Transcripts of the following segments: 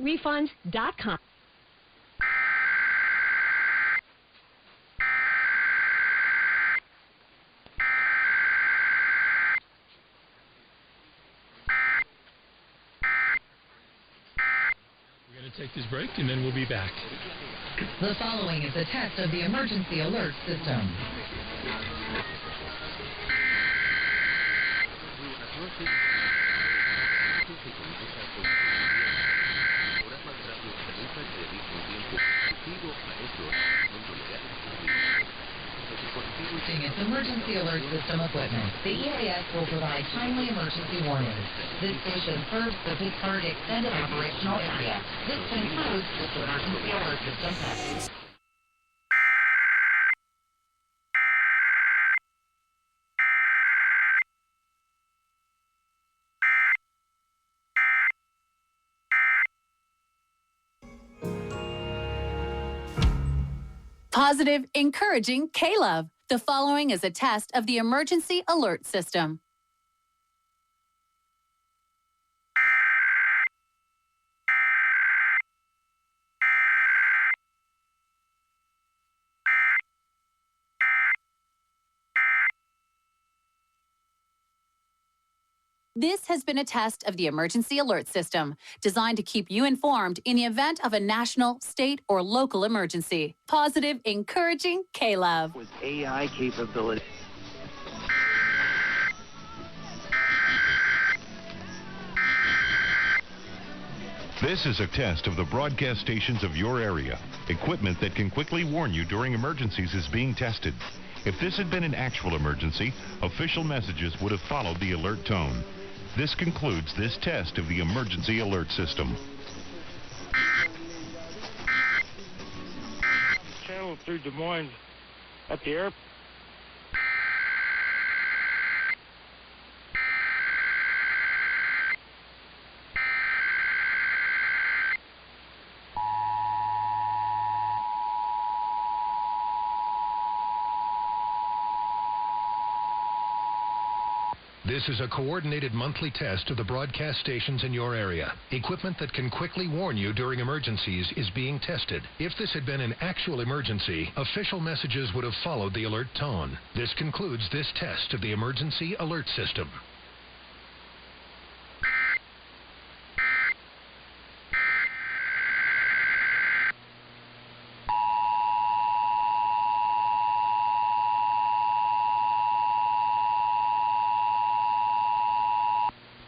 ExitRefunds.com. We're going to take this break, and then we'll be back. The following is a test of the emergency alert system. Using its emergency alert system equipment, the EAS will provide timely emergency warnings. This station serves the Pittsburgh Extended Operational Area. This concludes this emergency alert system test. Positive, encouraging K-Love. The following is a test of the emergency alert system. This has been a test of the emergency alert system, designed to keep you informed in the event of a national, state, or local emergency. Positive, encouraging K-Love. With AI capability. This is a test of the broadcast stations of your area. Equipment that can quickly warn you during emergencies is being tested. If this had been an actual emergency, official messages would have followed the alert tone. This concludes this test of the emergency alert system. Channel through Des Moines at the airport. This is a coordinated monthly test of the broadcast stations in your area. Equipment that can quickly warn you during emergencies is being tested. If this had been an actual emergency, official messages would have followed the alert tone. This concludes this test of the emergency alert system.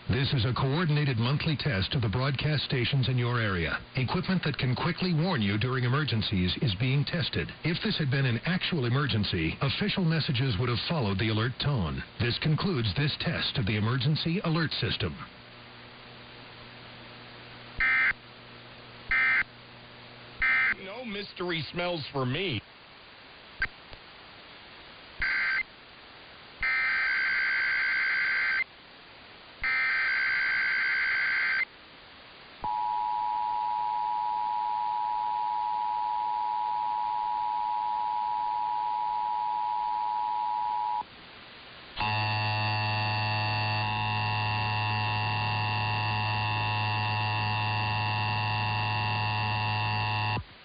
This is a coordinated monthly test of the broadcast stations in your area. Equipment that can quickly warn you during emergencies is being tested. If this had been an actual emergency, official messages would have followed the alert tone. This concludes this test of the emergency alert system. No mystery smells for me.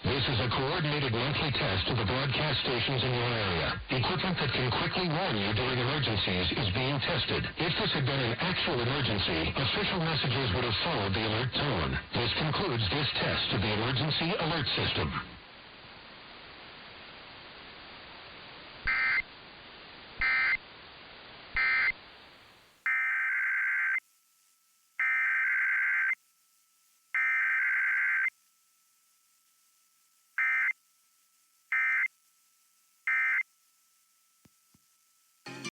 This is a coordinated monthly test of the broadcast stations in your area. Equipment that can quickly warn you during emergencies is being tested. If this had been an actual emergency, official messages would have followed the alert tone. This concludes this test of the emergency alert system.